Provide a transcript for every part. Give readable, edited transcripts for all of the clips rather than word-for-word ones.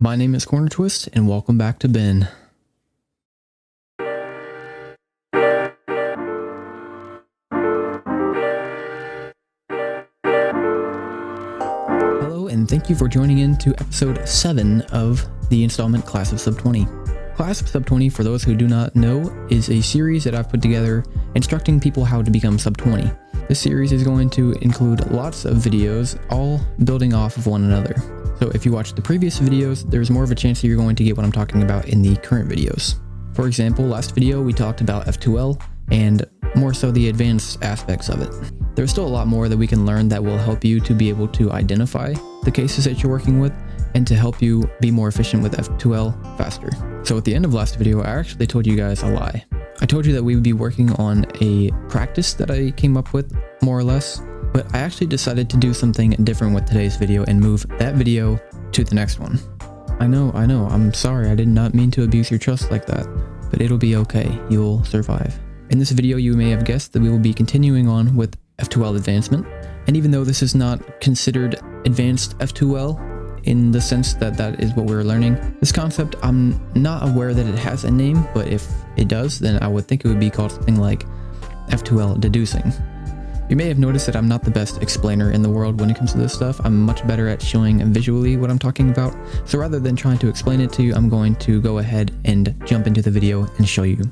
My name is Cornertwist, and welcome back to Ben. Hello, and thank you for joining in to episode 7 of the installment Class of Sub 20. Class of Sub 20, for those who do not know, is a series that I've put together instructing people how to become Sub 20. This series is going to include lots of videos, all building off of one another. So if you watch the previous videos, there's more of a chance that you're going to get what I'm talking about in the current videos. For example, last video we talked about F2L and more so the advanced aspects of it. There's still a lot more that we can learn that will help you to be able to identify the cases that you're working with and to help you be more efficient with F2L faster. So at the end of last video, I actually told you guys a lie. I told you that we would be working on a practice that I came up with, more or less. But I actually decided to do something different with today's video and move that video to the next one. I know, I'm sorry, I did not mean to abuse your trust like that, but it'll be okay, you'll survive. In this video, you may have guessed that we will be continuing on with F2L advancement, and even though this is not considered advanced F2L in the sense that that is what we're learning, this concept, I'm not aware that it has a name, but if it does, then I would think it would be called something like F2L deducing. You may have noticed that I'm not the best explainer in the world when it comes to this stuff. I'm much better at showing visually what I'm talking about. So rather than trying to explain it to you, I'm going to go ahead and jump into the video and show you. So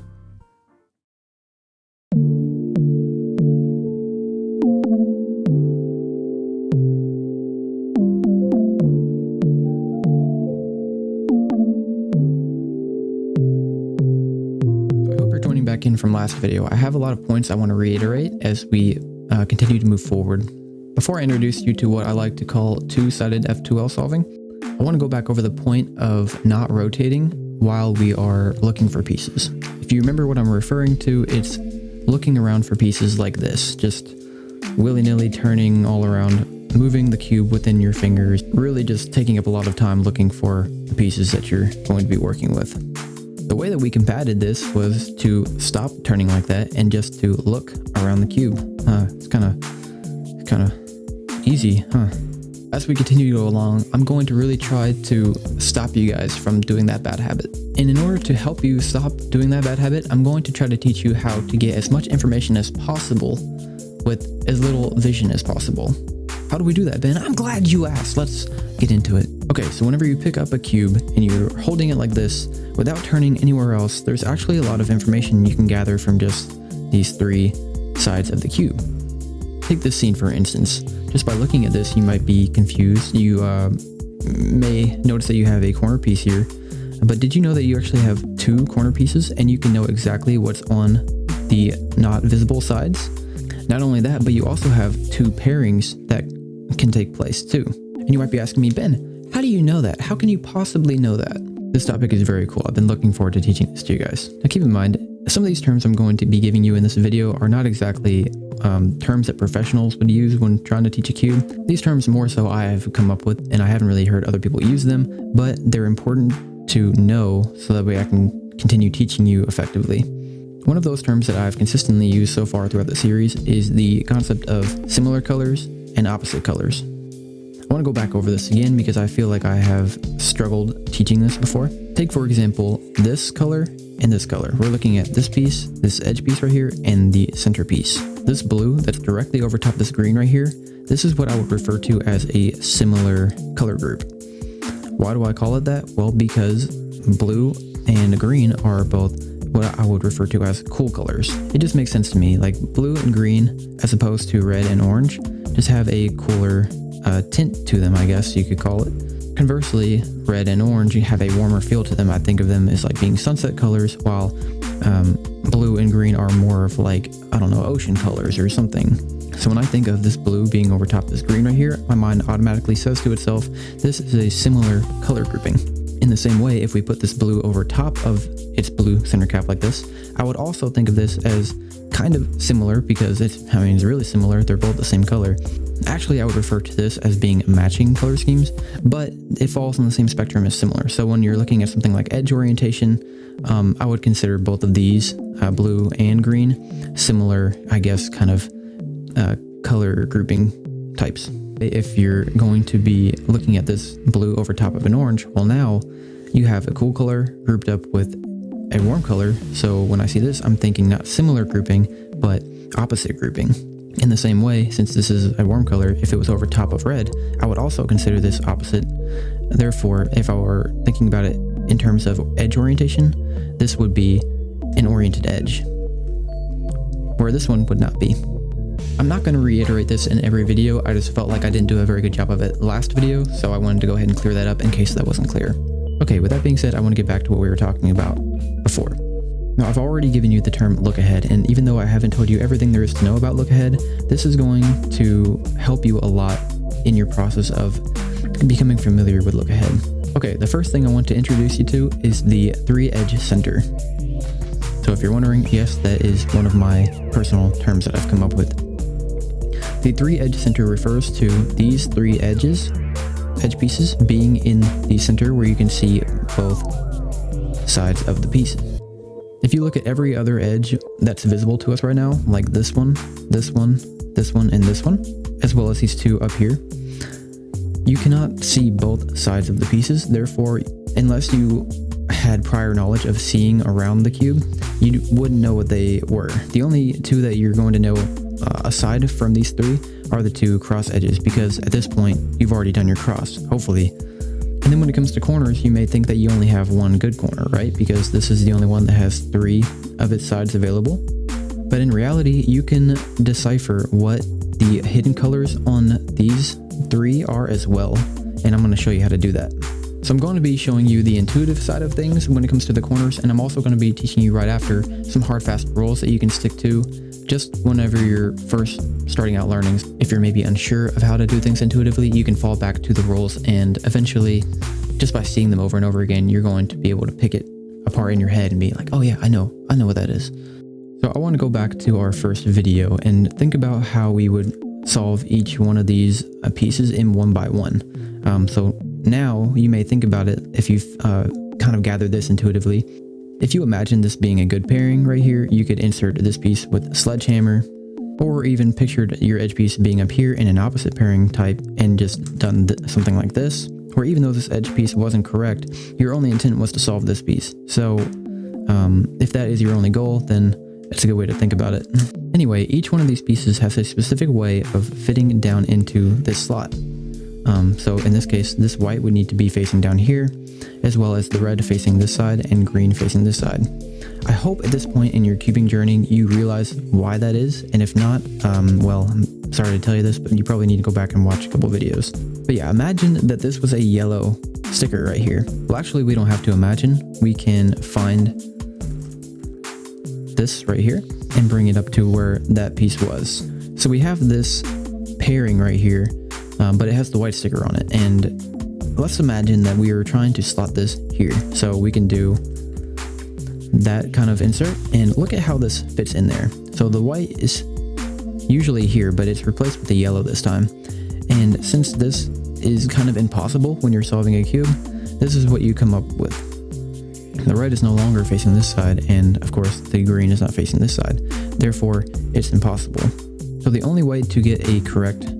I hope you're joining back in from last video. I have a lot of points I want to reiterate as we continue to move forward. Before I introduce you to what I like to call two-sided F2L solving, I want to go back over the point of not rotating while we are looking for pieces. If you remember what I'm referring to, it's looking around for pieces like this, just willy-nilly turning all around, moving the cube within your fingers, really just taking up a lot of time looking for the pieces that you're going to be working with. The way that we combated this was to stop turning like that and just to look around the cube. It's kind of easy, huh? As we continue to go along, I'm going to really try to stop you guys from doing that bad habit. And in order to help you stop doing that bad habit, I'm going to try to teach you how to get as much information as possible with as little vision as possible. How do we do that, Ben? I'm glad you asked. Let's get into it. Okay, so whenever you pick up a cube and you're holding it like this without turning anywhere else, there's actually a lot of information you can gather from just these three sides of the cube. Take this scene for instance. Just by looking at this, you might be confused. You may notice that you have a corner piece here, but did you know that you actually have two corner pieces and you can know exactly what's on the not visible sides? Not only that, but you also have two pairings that can take place too. And you might be asking me, Ben, how do you know that? How can you possibly know that? This topic is very cool. I've been looking forward to teaching this to you guys. Now keep in mind, some of these terms I'm going to be giving you in this video are not exactly terms that professionals would use when trying to teach a cube. These terms more so I have come up with, and I haven't really heard other people use them, but they're important to know so that way I can continue teaching you effectively. One of those terms that I've consistently used so far throughout the series is the concept of similar colors and opposite colors. I want to go back over this again because I feel like I have struggled teaching this before. Take for example this color and this color. We're looking at this piece, this edge piece right here, and the center piece. This blue that's directly over top this green right here, this is what I would refer to as a similar color group. Why do I call it that? Well, because blue and green are both what I would refer to as cool colors. It just makes sense to me, like blue and green as opposed to red and orange just have a cooler tint to them, I guess you could call it. Conversely, red and orange have a warmer feel to them. I think of them as like being sunset colors, while blue and green are more of like, I don't know, ocean colors or something. So when I think of this blue being over top of this green right here, my mind automatically says to itself, this is a similar color grouping. In the same way, if we put this blue over top of its blue center cap like this, I would also think of this as kind of similar because it's really similar. They're both the same color. Actually, I would refer to this as being matching color schemes, but it falls on the same spectrum as similar. So when you're looking at something like edge orientation, I would consider both of these, blue and green, similar, I guess, kind of color grouping types. If you're going to be looking at this blue over top of an orange, well, now you have a cool color grouped up with a warm color. So when I see this, I'm thinking not similar grouping, but opposite grouping. In the same way, since this is a warm color, if it was over top of red, I would also consider this opposite. Therefore, if I were thinking about it in terms of edge orientation, this would be an oriented edge, where this one would not be. I'm not going to reiterate this in every video. I just felt like I didn't do a very good job of it last video, so I wanted to go ahead and clear that up in case that wasn't clear. Okay, with that being said, I want to get back to what we were talking about before. Now, I've already given you the term look ahead, and even though I haven't told you everything there is to know about look ahead, this is going to help you a lot in your process of becoming familiar with look ahead. Okay, the first thing I want to introduce you to is the 3-edge center. So if you're wondering, yes, that is one of my personal terms that I've come up with. The 3-edge center refers to these 3 edge pieces being in the center where you can see both sides of the pieces. If you look at every other edge that's visible to us right now, like this one, this one, this one, and this one, as well as these 2 up here, you cannot see both sides of the pieces. Therefore, unless you had prior knowledge of seeing around the cube, you wouldn't know what they were. The only 2 that you're going to know aside from these 3 are the 2 cross edges, because at this point you've already done your cross, hopefully. And then when it comes to corners, you may think that you only have one good corner, right? Because this is the only one that has 3 of its sides available. But in reality, you can decipher what the hidden colors on these 3 are as well, and I'm going to show you how to do that. So I'm going to be showing you the intuitive side of things when it comes to the corners, and I'm also going to be teaching you right after some hard fast rules that you can stick to just whenever you're first starting out learning. If you're maybe unsure of how to do things intuitively, you can fall back to the rules, and eventually, just by seeing them over and over again, you're going to be able to pick it apart in your head and be like, oh yeah, I know what that is. So I want to go back to our first video and think about how we would solve each one of these pieces in one by one. So now you may think about it if you've kind of gathered this intuitively. If you imagine this being a good pairing right here, you could insert this piece with a sledgehammer, or even pictured your edge piece being up here in an opposite pairing type and just done something like this, where even though this edge piece wasn't correct, your only intent was to solve this piece. So if that is your only goal, then it's a good way to think about it. Anyway, each one of these pieces has a specific way of fitting down into this slot. So in this case, this white would need to be facing down here, as well as the red facing this side and green facing this side. I hope at this point in your cubing journey, you realize why that is. And if not, well, I'm sorry to tell you this, but you probably need to go back and watch a couple videos. But yeah, imagine that this was a yellow sticker right here. Well, actually, we don't have to imagine. We can find this right here and bring it up to where that piece was. So we have this pairing right here, but it has the white sticker on it. And let's imagine that we are trying to slot this here. So we can do that kind of insert, and look at how this fits in there. So the white is usually here, but it's replaced with the yellow this time. And since this is kind of impossible when you're solving a cube, this is what you come up with. The red is no longer facing this side, and of course the green is not facing this side. Therefore, it's impossible. So the only way to get a correct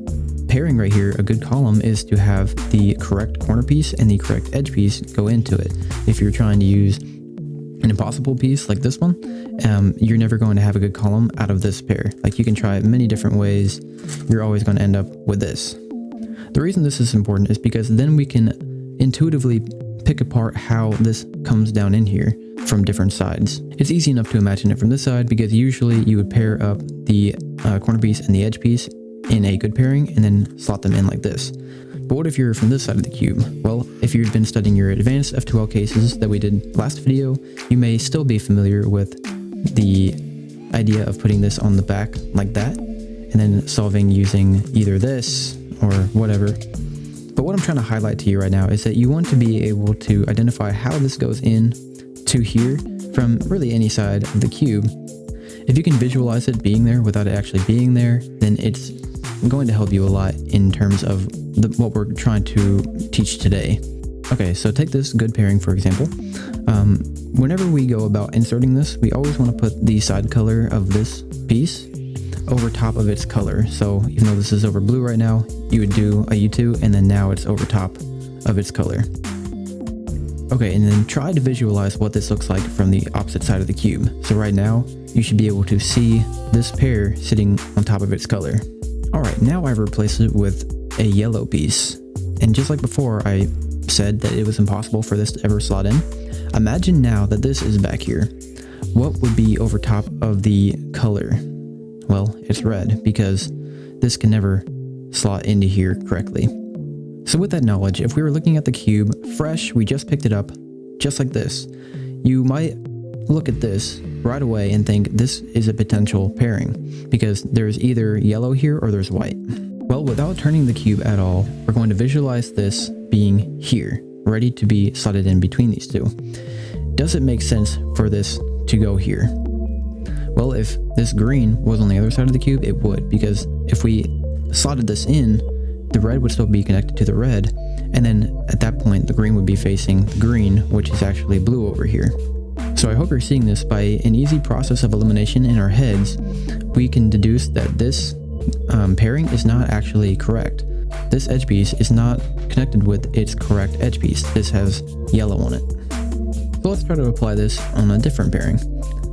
pairing right here, a good column, is to have the correct corner piece and the correct edge piece go into it. If you're trying to use an impossible piece like this one, you're never going to have a good column out of this pair. Like, you can try it many different ways, you're always going to end up with this. The reason this is important is because then we can intuitively pick apart how this comes down in here from different sides. It's easy enough to imagine it from this side, because usually you would pair up the corner piece and the edge piece in a good pairing and then slot them in like this. But what if you're from this side of the cube? Well, if you've been studying your advanced F2L cases that we did last video, you may still be familiar with the idea of putting this on the back like that, and then solving using either this or whatever. But what I'm trying to highlight to you right now is that you want to be able to identify how this goes in to here from really any side of the cube. If you can visualize it being there without it actually being there, then it's going to help you a lot in terms of what we're trying to teach today. Okay, so take this good pairing for example. Whenever we go about inserting this, we always want to put the side color of this piece over top of its color. So even though this is over blue right now, you would do a U2 and then now it's over top of its color. Okay, and then try to visualize what this looks like from the opposite side of the cube. So right now, you should be able to see this pair sitting on top of its color. Alright, now I've replaced it with a yellow piece. And just like before, I said that it was impossible for this to ever slot in. Imagine now that this is back here. What would be over top of the color? Well, it's red because this can never slot into here correctly. So with that knowledge, if we were looking at the cube fresh, we just picked it up just like this, you might look at this right away and think this is a potential pairing because there's either yellow here or there's white. Well, without turning the cube at all, we're going to visualize this being here, ready to be slotted in between these two. Does it make sense for this to go here? Well, if this green was on the other side of the cube, it would, because if we slotted this in, the red would still be connected to the red, and then at that point the green would be facing the green, which is actually blue over here. So I hope you're seeing this. By an easy process of elimination in our heads, we can deduce that this pairing is not actually correct. This edge piece is not connected with its correct edge piece. This has yellow on it. So let's try to apply this on a different pairing.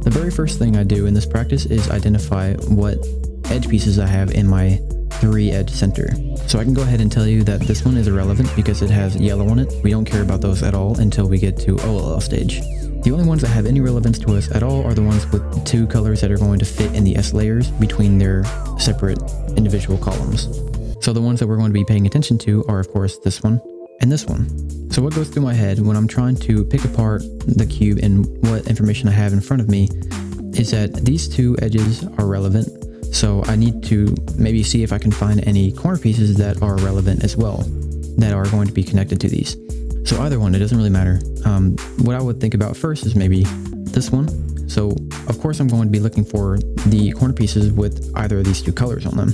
The very first thing I do in this practice is identify what edge pieces I have in my 3-edge center. So I can go ahead and tell you that this one is irrelevant because it has yellow on it. We don't care about those at all until we get to OLL stage. The only ones that have any relevance to us at all are the ones with 2 colors that are going to fit in the S layers between their separate individual columns. So the ones that we're going to be paying attention to are of course this one and this one. So what goes through my head when I'm trying to pick apart the cube and what information I have in front of me is that these 2 edges are relevant. So I need to maybe see if I can find any corner pieces that are relevant as well, that are going to be connected to these. So either one, it doesn't really matter. What I would think about first is maybe this one. So of course I'm going to be looking for the corner pieces with either of these 2 colors on them.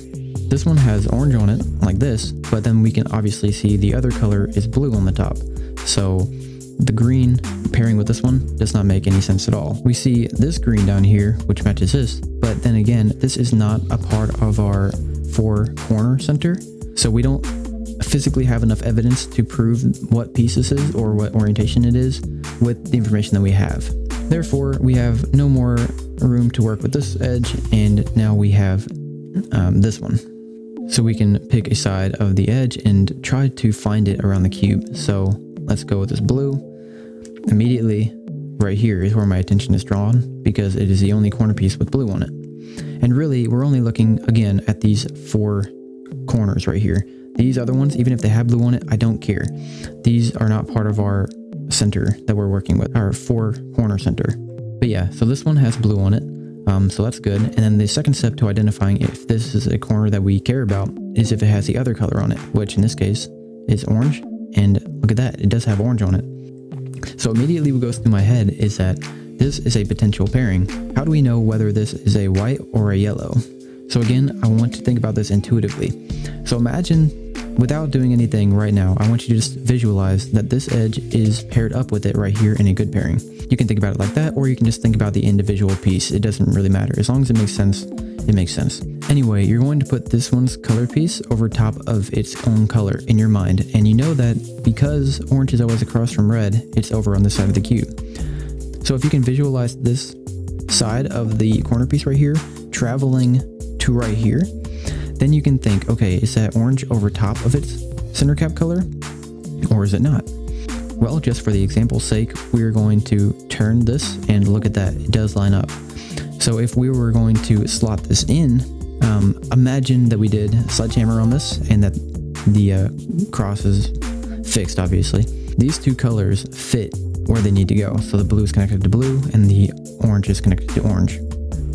This one has orange on it like this, but then we can obviously see the other color is blue on the top. So the green pairing with this one does not make any sense at all. We see this green down here, which matches this, but then again, this is not a part of our 4-corner center. So we don't physically have enough evidence to prove what piece this is or what orientation it is with the information that we have. Therefore, we have no more room to work with this edge, and now we have this one. So we can pick a side of the edge and try to find it around the cube. So let's go with this blue. Immediately, right here is where my attention is drawn because it is the only corner piece with blue on it. And really, we're only looking again at these 4 corners right here. These other ones, even if they have blue on it, I don't care. These are not part of our center that we're working with, our 4-corner center. But yeah, so this one has blue on it. So that's good. And then the second step to identifying if this is a corner that we care about is if it has the other color on it, which in this case is orange. And look at that, it does have orange on it. So immediately what goes through my head is that this is a potential pairing. How do we know whether this is a white or a yellow? So again, I want to think about this intuitively. So imagine, without doing anything right now, I want you to just visualize that this edge is paired up with it right here in a good pairing. You can think about it like that, or you can just think about the individual piece. It doesn't really matter. As long as it makes sense, it makes sense. Anyway, you're going to put this one's color piece over top of its own color in your mind. And you know that because orange is always across from red, it's over on this side of the cube. So if you can visualize this side of the corner piece right here, traveling to right here, then you can think, okay, is that orange over top of its center cap color, or is it not? Well, just for the example's sake, we're going to turn this and look at that. It does line up. So if we were going to slot this in, imagine that we did sledgehammer on this and that the cross is fixed, obviously. These 2 colors fit where they need to go. So the blue is connected to blue and the orange is connected to orange.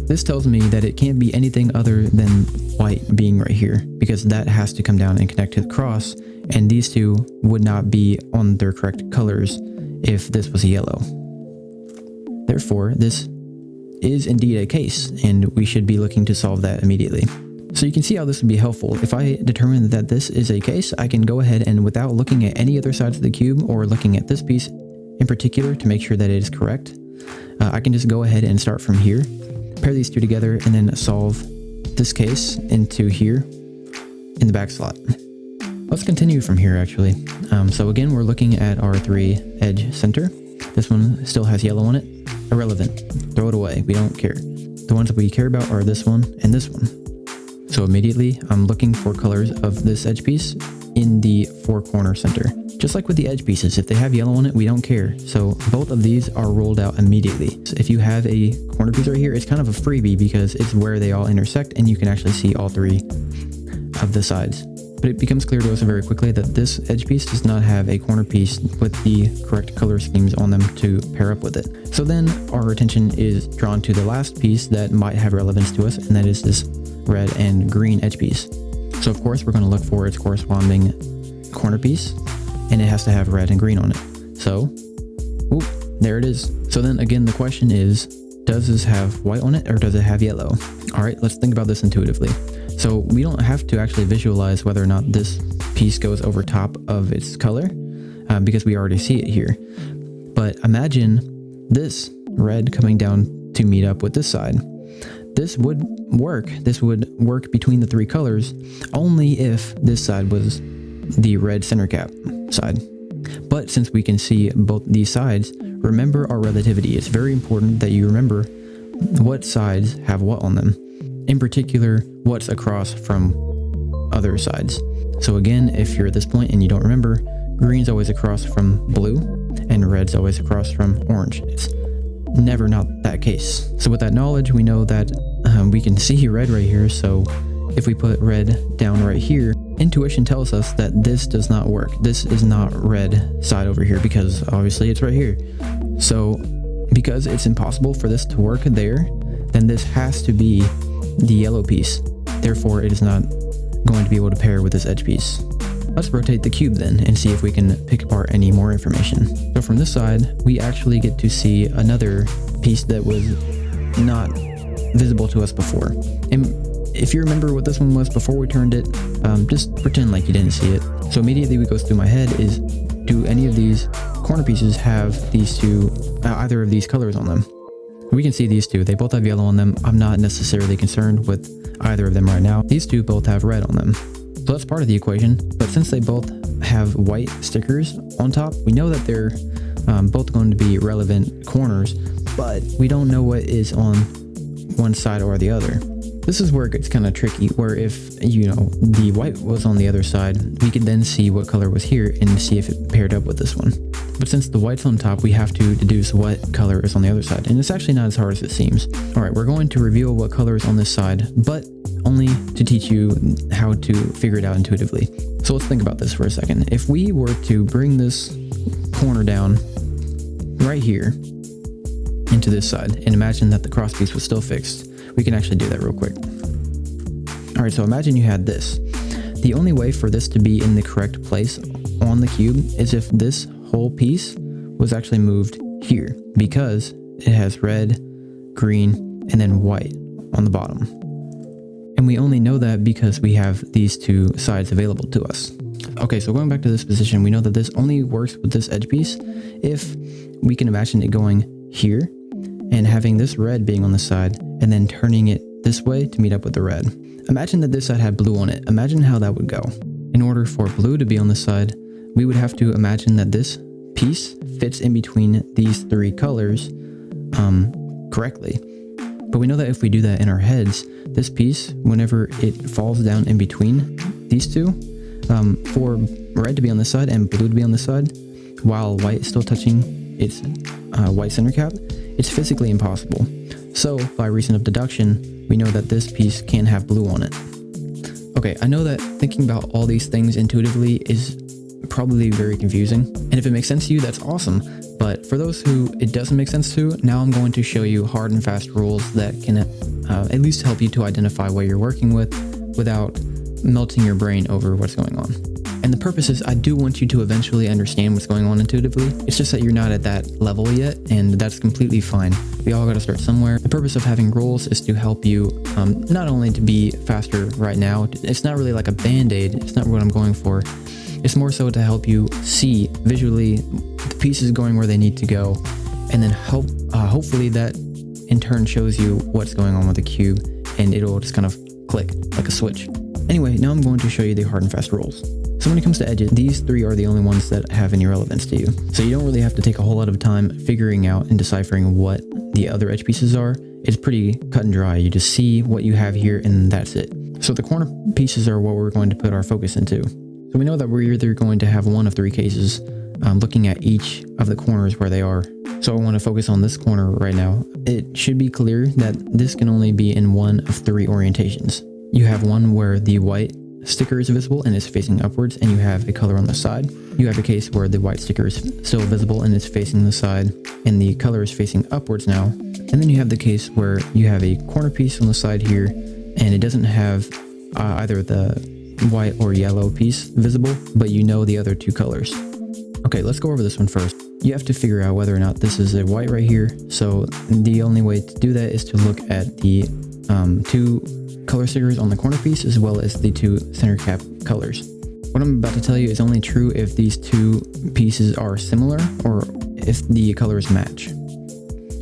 This tells me that it can't be anything other than white being right here, because that has to come down and connect to the cross, and these 2 would not be on their correct colors if this was a yellow. Therefore, this is indeed a case, and we should be looking to solve that immediately. So you can see how this would be helpful. If I determine that this is a case, I can go ahead and, without looking at any other sides of the cube or looking at this piece in particular to make sure that it is correct, I can just go ahead and start from here, pair these 2 together, and then solve this case into here in the back slot. Let's continue from here actually. So again, we're looking at our 3 edge center. This one still has yellow on it. Irrelevant. Throw it away. We don't care. The ones that we care about are this one and this one. So immediately I'm looking for colors of this edge piece in the 4 corner center. Just like with the edge pieces, if they have yellow on it, we don't care. So both of these are rolled out immediately. So if you have a corner piece right here, it's kind of a freebie because it's where they all intersect and you can actually see all 3 of the sides. But it becomes clear to us very quickly that this edge piece does not have a corner piece with the correct color schemes on them to pair up with it. So then our attention is drawn to the last piece that might have relevance to us, and that is this red and green edge piece. So of course we're going to look for its corresponding corner piece, and it has to have red and green on it. So, whoop, there it is. So then again, the question is, does this have white on it or does it have yellow? All right, let's think about this intuitively. So we don't have to actually visualize whether or not this piece goes over top of its color because we already see it here. But imagine this red coming down to meet up with this side. This would work. This would work between the 3 colors only if this side was the red center cap side. But since we can see both these sides, remember our relativity. It's very important that you remember what sides have what on them. In particular, what's across from other sides. So again, if you're at this point and you don't remember, green's always across from blue and red's always across from orange. It's never not that case. So with that knowledge, we know that we can see red right here. So if we put red down right here, intuition tells us that this does not work. This is not red side over here because obviously it's right here. So because it's impossible for this to work there, then this has to be the yellow piece. Therefore, it is not going to be able to pair with this edge piece. Let's rotate the cube then and see if we can pick apart any more information. So from this side, we actually get to see another piece that was not visible to us before. And if you remember what this one was before we turned it, just pretend like you didn't see it. So immediately what goes through my head is, do any of these corner pieces have these 2, either of these colors on them? We can see these 2. They both have yellow on them. I'm not necessarily concerned with either of them right now. These 2 both have red on them. So that's part of the equation. But since they both have white stickers on top, we know that they're both going to be relevant corners, but we don't know what is on one side or the other. This is where it gets kind of tricky, where if, the white was on the other side, we could then see what color was here and see if it paired up with this one. But since the white's on top, we have to deduce what color is on the other side. And it's actually not as hard as it seems. All right, we're going to reveal what color is on this side, but only to teach you how to figure it out intuitively. So let's think about this for a second. If we were to bring this corner down right here into this side and imagine that the cross piece was still fixed, we can actually do that real quick. All right, so imagine you had this. The only way for this to be in the correct place on the cube is if this whole piece was actually moved here, because it has red, green, and then white on the bottom. And we only know that because we have these 2 sides available to us. Okay, so going back to this position, we know that this only works with this edge piece if we can imagine it going here and having this red being on the side and then turning it this way to meet up with the red. Imagine that this side had blue on it. Imagine how that would go. In order for blue to be on the side, we would have to imagine that this piece fits in between these 3 colors correctly. But we know that if we do that in our heads, this piece, whenever it falls down in between these 2, for red to be on this side and blue to be on this side, while white is still touching its white center cap, it's physically impossible. So by reason of deduction, we know that this piece can have blue on it. Okay, I know that thinking about all these things intuitively is probably very confusing, and if it makes sense to you, that's awesome. But for those who it doesn't make sense to, now I'm going to show you hard and fast rules that can at least help you to identify what you're working with without melting your brain over what's going on. And the purpose is, I do want you to eventually understand what's going on intuitively. It's just that you're not at that level yet, and that's completely fine. We all got to start somewhere. The purpose of having rules is to help you not only to be faster right now. It's not really like a band-aid. It's not what I'm going for. It's more so to help you see visually the pieces going where they need to go, and then hopefully that in turn shows you what's going on with the cube, and it'll just kind of close click, like a switch. Anyway, now I'm going to show you the hard and fast rules. So when it comes to edges, these three are the only ones that have any relevance to you. So you don't really have to take a whole lot of time figuring out and deciphering what the other edge pieces are. It's pretty cut and dry. You just see what you have here and that's it. So the corner pieces are what we're going to put our focus into. So we know that we're either going to have one of three cases, looking at each of the corners where they are. So I want to focus on this corner right now. It should be clear that this can only be in one of three orientations. You have one where the white sticker is visible and is facing upwards, and you have a color on the side. You have a case where the white sticker is still visible and is facing the side, and the color is facing upwards now. And then you have the case where you have a corner piece on the side here, and it doesn't have either the white or yellow piece visible, but you know the other two colors. Okay, let's go over this one first. You have to figure out whether or not this is a white right here. So the only way to do that is to look at the two color stickers on the corner piece as well as the two center cap colors. What I'm about to tell you is only true if these two pieces are similar or if the colors match.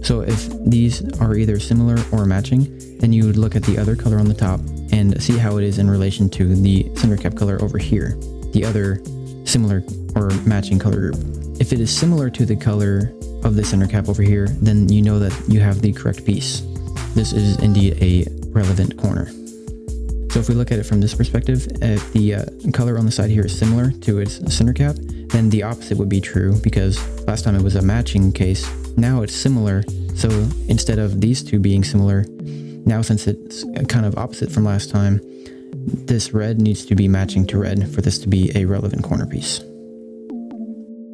So if these are either similar or matching, then you would look at the other color on the top and see how it is in relation to the center cap color over here, the other similar or matching color group. If it is similar to the color of the center cap over here, then you know that you have the correct piece. This is indeed a relevant corner. So if we look at it from this perspective, if the color on the side here is similar to its center cap, then the opposite would be true, because last time it was a matching case. Now it's similar, so instead of these two being similar, now since it's kind of opposite from last time, this red needs to be matching to red for this to be a relevant corner piece.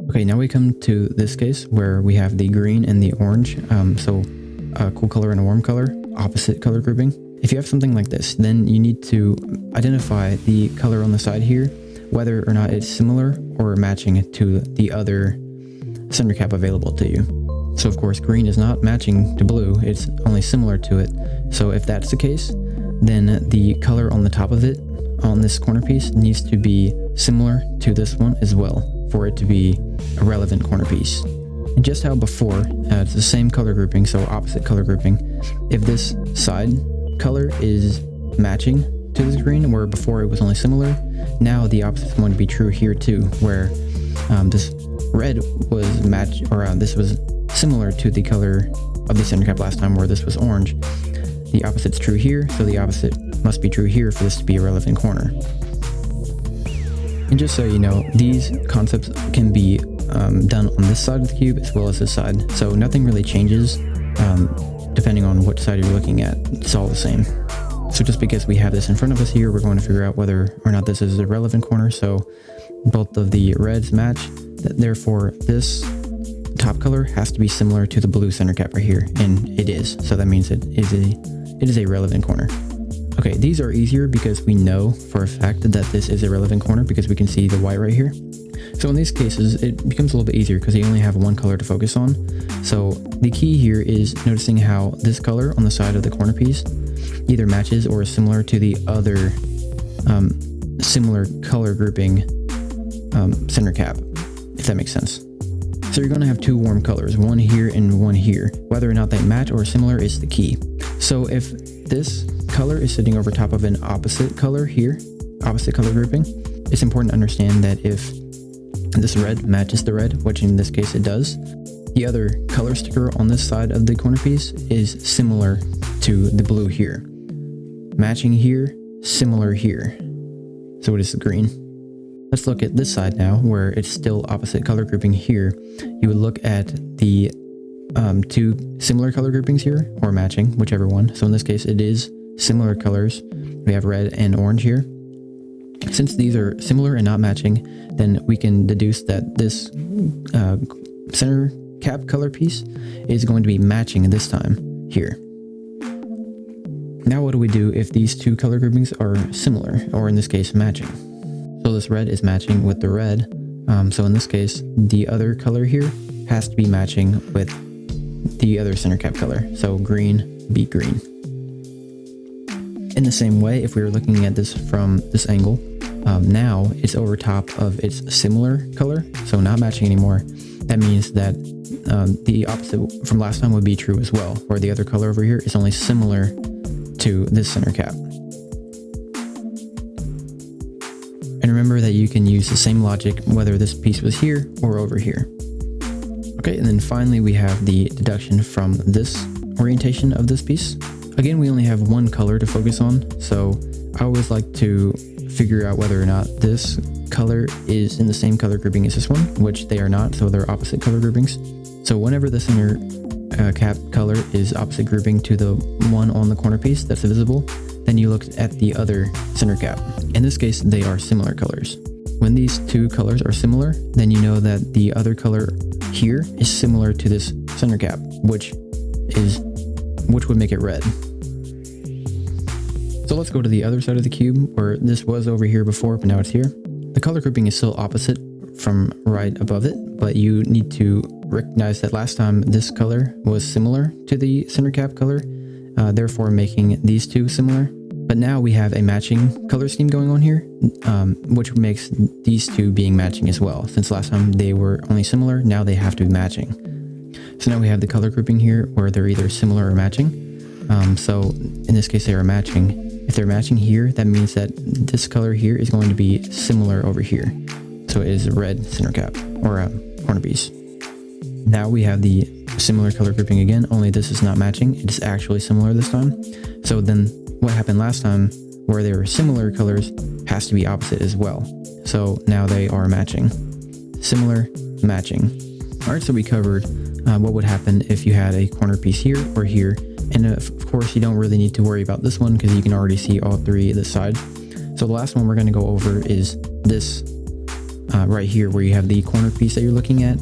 Okay, now we come to this case where we have the green and the orange, so a cool color and a warm color, opposite color grouping. If you have something like this, then you need to identify the color on the side here, whether or not it's similar or matching to the other center cap available to you. So of course, green is not matching to blue, it's only similar to it. So if that's the case, then the color on the top of it, on this corner piece, needs to be similar to this one as well, for it to be a relevant corner piece. And just how before, it's the same color grouping, so opposite color grouping. If this side color is matching to this green, where before it was only similar, now the opposite is going to be true here too, where this red was this was similar to the color of the center cap last time, where this was orange. The opposite's true here, so the opposite must be true here for this to be a relevant corner. And just so you know, these concepts can be done on this side of the cube as well as this side, so nothing really changes depending on which side you're looking at. It's all the same. So just because we have this in front of us here, we're going to figure out whether or not this is a relevant corner. So both of the reds match, therefore this top color has to be similar to the blue center cap right here, and it is. So that means it is a relevant corner. Okay, these are easier because we know for a fact that this is a relevant corner because we can see the white right here. So in these cases, it becomes a little bit easier because you only have one color to focus on. So the key here is noticing how this color on the side of the corner piece either matches or is similar to the other similar color grouping center cap, if that makes sense. So you're going to have two warm colors, one here and one here. Whether or not they match or similar is the key. So if this color is sitting over top of an opposite color here, opposite color grouping, it's important to understand that if this red matches the red, which in this case it does, the other color sticker on this side of the corner piece is similar to the blue here. Matching here, similar here. So it is the green. Let's look at this side now, where it's still opposite color grouping here. You would look at the two similar color groupings here, or matching, whichever one. So in this case, it is similar colors. We have red and orange here. Since these are similar and not matching, then we can deduce that this center cap color piece is going to be matching this time here. Now what do we do if these two color groupings are similar, or in this case matching? So this red is matching with the red, so in this case the other color here has to be matching with the other center cap color, so green beat green. In the same way, if we were looking at this from this angle, now it's over top of its similar color, so not matching anymore. That means that the opposite from last time would be true as well, where the other color over here is only similar to this center cap. And remember that you can use the same logic whether this piece was here or over here. Okay, and then finally we have the deduction from this orientation of this piece. Again, we only have one color to focus on, so I always like to figure out whether or not this color is in the same color grouping as this one, which they are not, so they're opposite color groupings. So whenever the center cap color is opposite grouping to the one on the corner piece that's visible, then you look at the other center cap. In this case, they are similar colors. When these two colors are similar, then you know that the other color here is similar to this center cap, which would make it red. So let's go to the other side of the cube where this was over here before, but now it's here. The color grouping is still opposite from right above it, but you need to recognize that last time this color was similar to the center cap color, therefore making these two similar. But now we have a matching color scheme going on here, which makes these two being matching as well. Since last time they were only similar, now they have to be matching. So now we have the color grouping here where they're either similar or matching. So in this case, they are matching. If they're matching here, that means that this color here is going to be similar over here. So it is a red center cap or a corner piece. Now we have the similar color grouping again, only this is not matching. It is actually similar this time. So then what happened last time where they were similar colors has to be opposite as well. So now they are matching. Similar, matching. All right, so we covered what would happen if you had a corner piece here or here. And of course, you don't really need to worry about this one because you can already see all three of the sides. So the last one we're going to go over is this right here, where you have the corner piece that you're looking at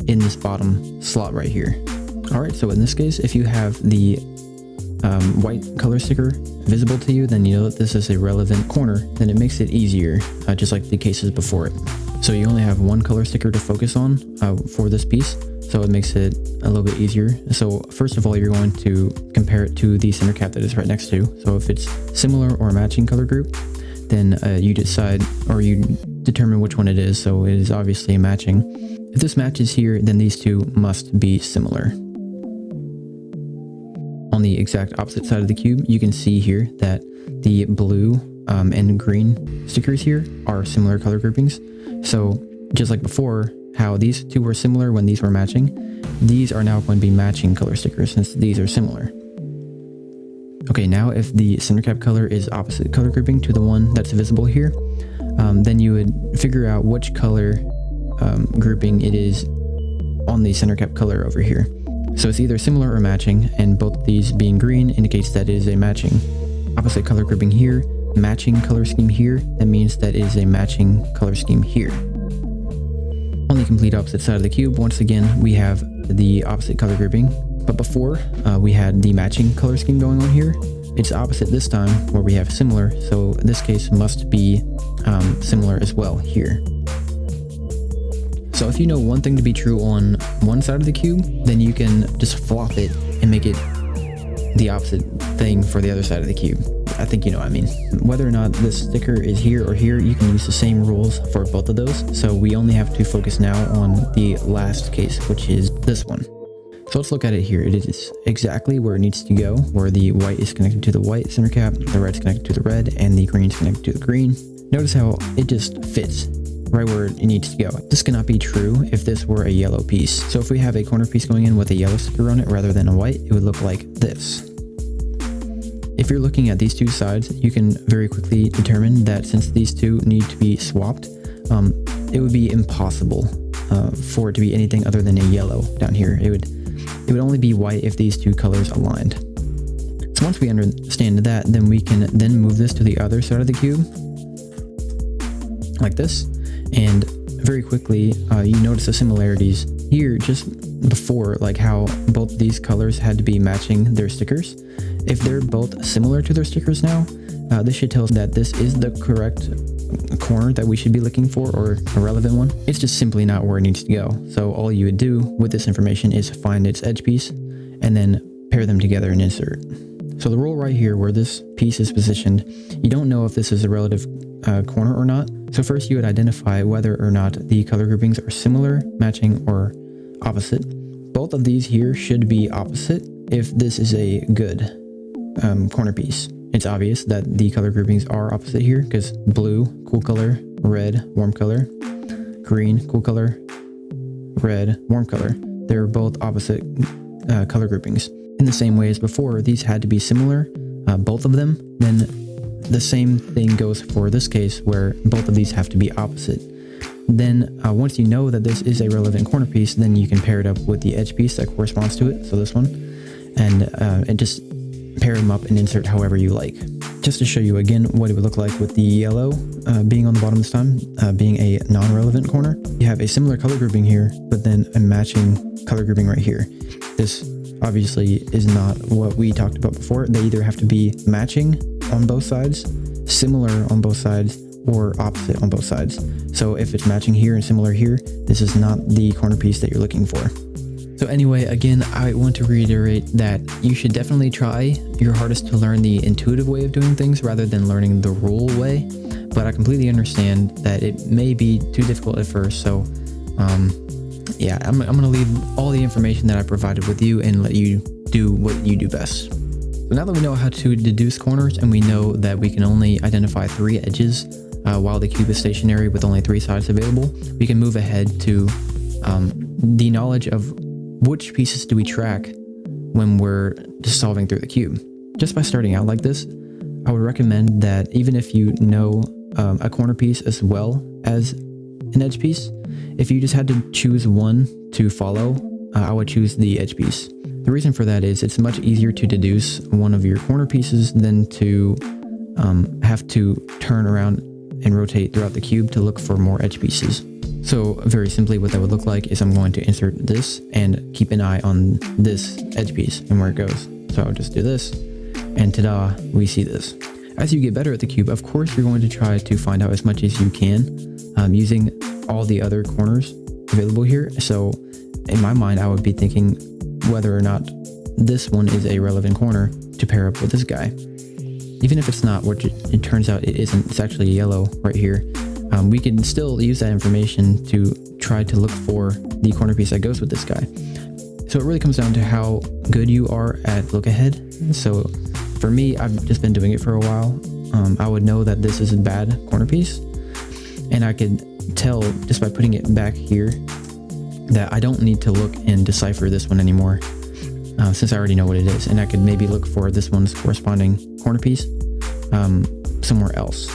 in this bottom slot right here. All right, so in this case, if you have the white color sticker visible to you, then you know that this is a relevant corner. Then it makes it easier, just like the cases before it. So you only have one color sticker to focus on for this piece. So it makes it a little bit easier. So first of all, you're going to compare it to the center cap that is right next to. So if it's similar or matching color group, then you decide or you determine which one it is. So it is obviously matching. If this matches here, then these two must be similar. On the exact opposite side of the cube, you can see here that the blue and green stickers here are similar color groupings. So just like before, how these two were similar when these were matching, these are now going to be matching color stickers since these are similar. Okay, now if the center cap color is opposite color grouping to the one that's visible here, then you would figure out which color grouping it is on the center cap color over here. So it's either similar or matching, and both of these being green indicates that it is a matching. Opposite color grouping here, matching color scheme here, that means that it is a matching color scheme here. On the complete opposite side of the cube, once again, we have the opposite color grouping, but before we had the matching color scheme going on here. It's opposite this time where we have similar, so this case must be similar as well here. So if you know one thing to be true on one side of the cube, then you can just flop it and make it the opposite thing for the other side of the cube. I think you know what I mean. Whether or not this sticker is here or here, you can use the same rules for both of those. So we only have to focus now on the last case, which is this one. So let's look at it here. It is exactly where it needs to go, where the white is connected to the white center cap, the red is connected to the red, and the green is connected to the green. Notice how it just fits right where it needs to go. This cannot be true if this were a yellow piece. So if we have a corner piece going in with a yellow sticker on it rather than a white, it would look like this. If you're looking at these two sides, you can very quickly determine that since these two need to be swapped, it would be impossible for it to be anything other than a yellow down here. It would only be white if these two colors aligned. So once we understand that, then we can then move this to the other side of the cube, like this. And very quickly, you notice the similarities here just before, like how both these colors had to be matching their stickers. If they're both similar to their stickers now, this should tell us that this is the correct corner that we should be looking for, or a relevant one. It's just simply not where it needs to go. So all you would do with this information is find its edge piece and then pair them together and insert. So the rule right here where this piece is positioned, you don't know if this is a relative corner or not. So first you would identify whether or not the color groupings are similar, matching, or opposite. Both of these here should be opposite if this is a good corner piece. It's obvious that the color groupings are opposite here because blue, cool color, red, warm color, green, cool color, red, warm color. They're both opposite color groupings. In the same way as before, these had to be similar, both of them. Then the same thing goes for this case where both of these have to be opposite. Then once you know that this is a relevant corner piece, then you can pair it up with the edge piece that corresponds to it, so this one, and just pair them up and insert however you like. Just to show you again what it would look like with the yellow being on the bottom this time, being a non-relevant corner. You have a similar color grouping here, but then a matching color grouping right here. This obviously is not what we talked about before. They either have to be matching on both sides, similar on both sides, or opposite on both sides. So if it's matching here and similar here, this is not the corner piece that you're looking for. So anyway, again, I want to reiterate that you should definitely try your hardest to learn the intuitive way of doing things rather than learning the rule way. But I completely understand that it may be too difficult at first. So yeah, I'm going to leave all the information that I provided with you and let you do what you do best. So now that we know how to deduce corners and we know that we can only identify 3 edges while the cube is stationary with only 3 sides available, we can move ahead to the knowledge of which pieces do we track when we're just solving through the cube. Just by starting out like this, I would recommend that even if you know a corner piece as well as an edge piece, if you just had to choose one to follow, I would choose the edge piece. The reason for that is it's much easier to deduce one of your corner pieces than to have to turn around and rotate throughout the cube to look for more edge pieces. So very simply what that would look like is I'm going to insert this and keep an eye on this edge piece and where it goes. So I'll just do this and ta-da, we see this. As you get better at the cube, of course, you're going to try to find out as much as you can using all the other corners available here. So in my mind, I would be thinking whether or not this one is a relevant corner to pair up with this guy. Even if it's not, which it turns out it isn't, it's actually yellow right here. We can still use that information to try to look for the corner piece that goes with this guy. So it really comes down to how good you are at look ahead. So for me, I've just been doing it for a while. I would know that this is a bad corner piece, and I could tell just by putting it back here that I don't need to look and decipher this one anymore, since I already know what it is, and I could maybe look for this one's corresponding corner piece somewhere else.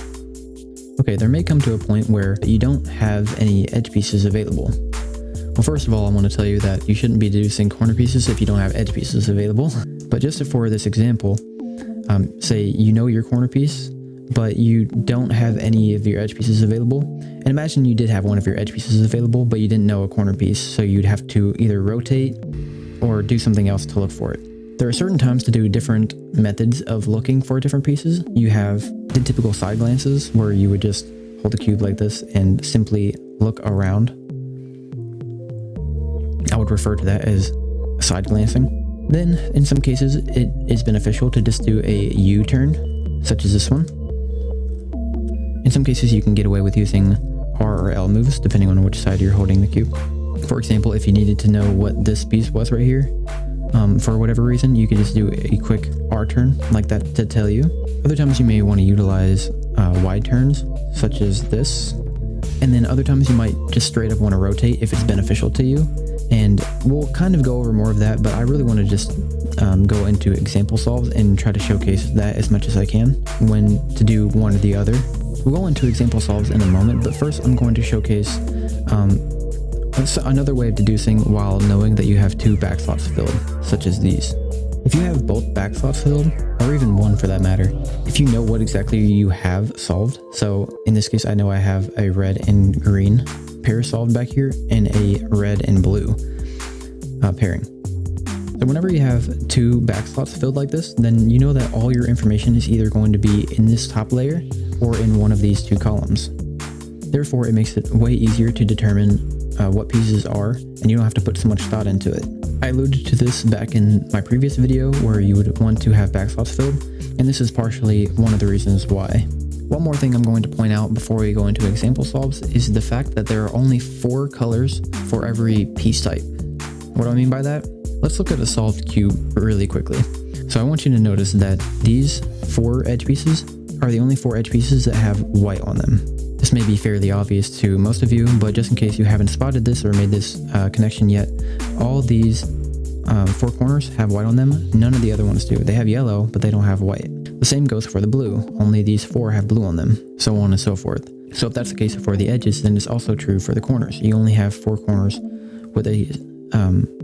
Okay, there may come to a point where you don't have any edge pieces available. Well, first of all, I want to tell you that you shouldn't be deducing corner pieces if you don't have edge pieces available. But just for this example, say you know your corner piece, but you don't have any of your edge pieces available. And imagine you did have one of your edge pieces available, but you didn't know a corner piece, so you'd have to either rotate or do something else to look for it. There are certain times to do different methods of looking for different pieces. You have the typical side glances where you would just hold the cube like this and simply look around. I would refer to that as side glancing. Then in some cases it is beneficial to just do a U-turn, such as this one. In some cases you can get away with using R or L moves depending on which side you're holding the cube. For example, if you needed to know what this piece was right here, for whatever reason, you could just do a quick R turn like that to tell you. Other times you may want to utilize wide turns, such as this. And then other times you might just straight up want to rotate if it's beneficial to you. And we'll kind of go over more of that, but I really want to just go into example solves and try to showcase that as much as I can when to do one or the other. We'll go into example solves in a moment, but first I'm going to showcase another way of deducing while knowing that you have 2 backslots filled, such as these. If you have both backslots filled, or even one for that matter, if you know what exactly you have solved, so in this case I know I have a red and green pair solved back here and a red and blue pairing. So whenever you have 2 backslots filled like this, then you know that all your information is either going to be in this top layer or in one of these 2 columns. Therefore, it makes it way easier to determine what pieces are, and you don't have to put so much thought into it. I alluded to this back in my previous video where you would want to have backslots filled, and this is partially one of the reasons why. One more thing I'm going to point out before we go into example solves is the fact that there are only 4 colors for every piece type. What do I mean by that? Let's look at a solved cube really quickly. So I want you to notice that these 4 edge pieces are the only 4 edge pieces that have white on them. This may be fairly obvious to most of you, but just in case you haven't spotted this or made this connection yet, all these 4 corners have white on them. None of the other ones do. They have yellow, but they don't have white. The same goes for the blue. Only these 4 have blue on them, so on and so forth. So if that's the case for the edges, then it's also true for the corners. You only have 4 corners with a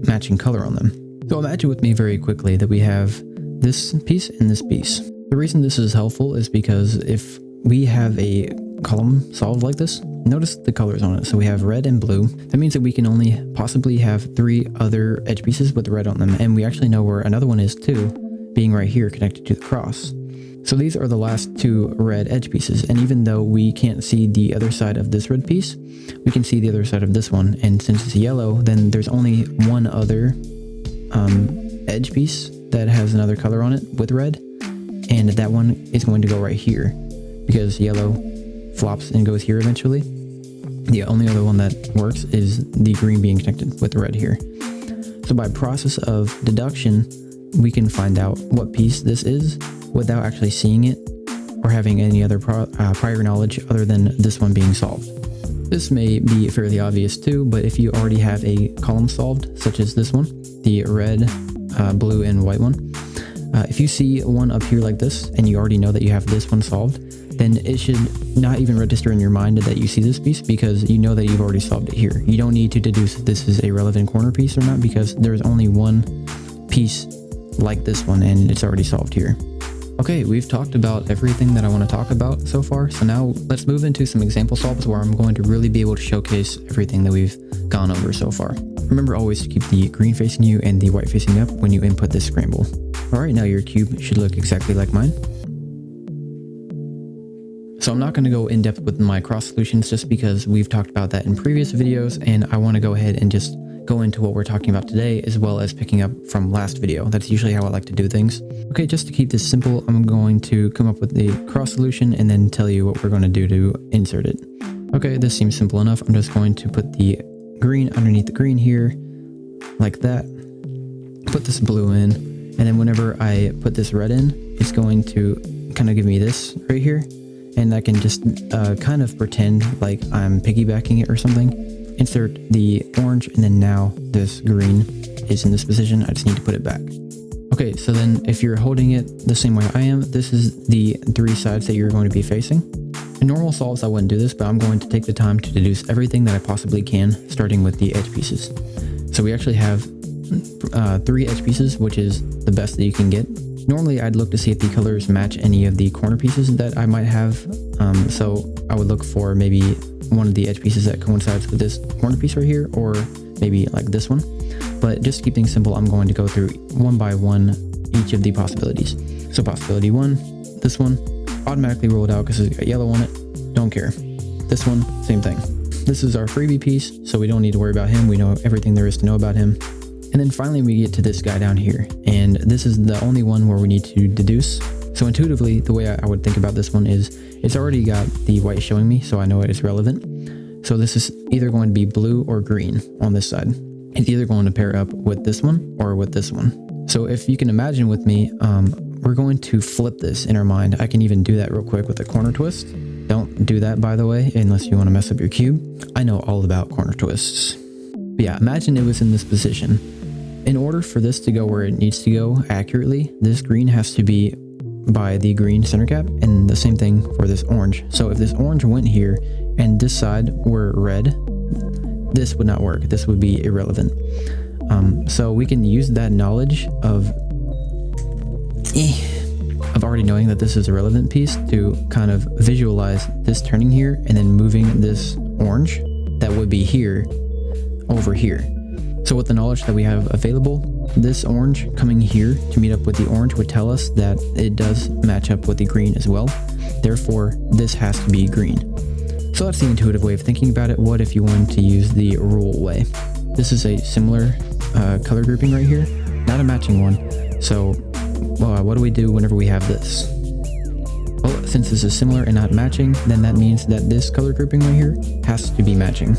matching color on them. So imagine with me very quickly that we have this piece and this piece. The reason this is helpful is because if we have a column solved like this, notice the colors on it. So we have red and blue. That means that we can only possibly have 3 other edge pieces with red on them. And we actually know where another one is too, being right here connected to the cross. So these are the last 2 red edge pieces. And even though we can't see the other side of this red piece, we can see the other side of this one. And since it's yellow, then there's only one other edge piece that has another color on it with red. And that one is going to go right here because yellow flops and goes here eventually. The only other one that works is the green being connected with the red here. So by process of deduction, we can find out what piece this is without actually seeing it or having any other prior knowledge other than this one being solved. This may be fairly obvious too, but if you already have a column solved, such as this one, the red, blue, and white one, if you see one up here like this and you already know that you have this one solved, then it should not even register in your mind that you see this piece because you know that you've already solved it here. You don't need to deduce if this is a relevant corner piece or not because there's only one piece like this one and it's already solved here. Okay, we've talked about everything that I want to talk about so far, so now let's move into some example solves where I'm going to really be able to showcase everything that we've gone over so far. Remember always to keep the green facing you and the white facing up when you input this scramble. Alright, now your cube should look exactly like mine. So I'm not going to go in depth with my cross solutions just because we've talked about that in previous videos, and I want to go ahead and just go into what we're talking about today as well as picking up from last video. That's usually how I like to do things. Okay, just to keep this simple, I'm going to come up with the cross solution and then tell you what we're going to do to insert it. Okay, this seems simple enough. I'm just going to put the green underneath the green here, like that. Put this blue in, and then whenever I put this red in, it's going to kind of give me this right here. And I can just kind of pretend like I'm piggybacking it or something. Insert the orange, and then now this green is in this position. I just need to put it back. Okay, so then if you're holding it the same way I am, this is the 3 sides that you're going to be facing. In normal solves, I wouldn't do this, but I'm going to take the time to deduce everything that I possibly can, starting with the edge pieces. So we actually have 3 edge pieces, which is the best that you can get. Normally, I'd look to see if the colors match any of the corner pieces that I might have. So I would look for maybe one of the edge pieces that coincides with this corner piece right here, or maybe like this one. But just to keep things simple, I'm going to go through one by one each of the possibilities. So possibility 1, this one, automatically ruled out because it's got yellow on it. Don't care. This one, same thing. This is our freebie piece, so we don't need to worry about him. We know everything there is to know about him. And then finally we get to this guy down here, and this is the only one where we need to deduce. So intuitively, the way I would think about this one is it's already got the white showing me, so I know it is relevant. So this is either going to be blue or green on this side. It's either going to pair up with this one or with this one. So if you can imagine with me, we're going to flip this in our mind. I can even do that real quick with a corner twist. Don't do that, by the way, unless you want to mess up your cube. I know all about corner twists. But yeah, imagine it was in this position. In order for this to go where it needs to go accurately, this green has to be by the green center cap, and the same thing for this orange. So if this orange went here and this side were red, this would not work. This would be irrelevant. So we can use that knowledge of already knowing that this is a relevant piece to kind of visualize this turning here and then moving this orange that would be here over here. So with the knowledge that we have available, this orange coming here to meet up with the orange would tell us that it does match up with the green as well. Therefore, this has to be green. So that's the intuitive way of thinking about it. What if you wanted to use the rule way? This is a similar color grouping right here, not a matching one. So what do we do whenever we have this? Well, since this is similar and not matching, then that means that this color grouping right here has to be matching.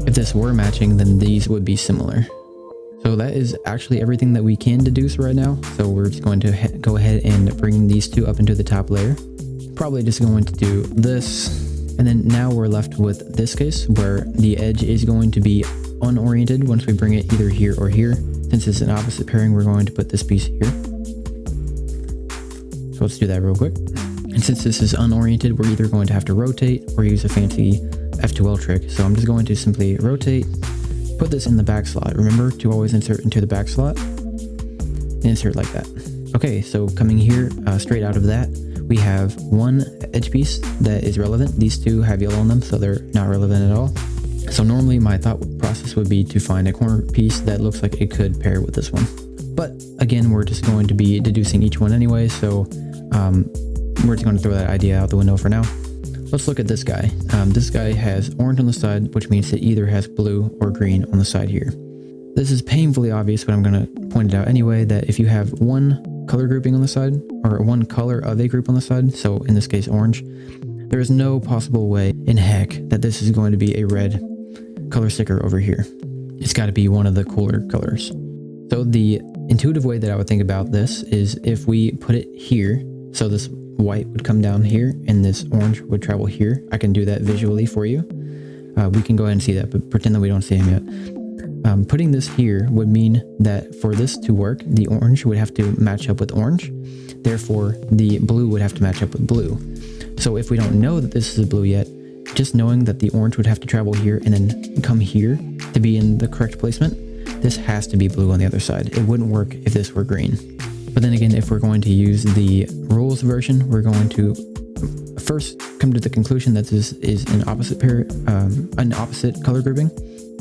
If this were matching, then these would be similar. So that is actually everything that we can deduce right now. So we're just going to go ahead and bring these two up into the top layer. Probably just going to do this And then now we're left with this case where the edge is going to be unoriented once we bring it either here or here. Since it's an opposite pairing, we're going to put this piece here. So let's do that real quick. And since this is unoriented, we're either going to have to rotate or use a fancy F2L trick. So I'm just going to simply rotate, put this in the back slot. Remember to always insert into the back slot and insert like that. Okay, so coming here, straight out of that, we have one edge piece that is relevant. These two have yellow on them, so they're not relevant at all. So normally my thought process would be to find a corner piece that looks like it could pair with this one. But again, we're just going to be deducing each one anyway, so we're just going to throw that idea out the window for now. Let's look at this guy. This guy has orange on the side, which means it either has blue or green on the side here. This is painfully obvious, but I'm going to point it out anyway, that if you have one color grouping on the side, or one color of a group on the side, so in this case orange, there is no possible way in heck that this is going to be a red color sticker over here. It's got to be one of the cooler colors. So the intuitive way that I would think about this is if we put it here, so this white would come down here and this orange would travel here. I can do that visually for you. We can go ahead and see that, but pretend that we don't see him yet. Putting this here would mean that for this to work, the orange would have to match up with orange. Therefore, the blue would have to match up with blue. So if we don't know that this is blue yet, just knowing that the orange would have to travel here and then come here to be in the correct placement, this has to be blue on the other side. It wouldn't work if this were green. But then again, if we're going to use the rules version, we're going to first come to the conclusion that this is an opposite color grouping.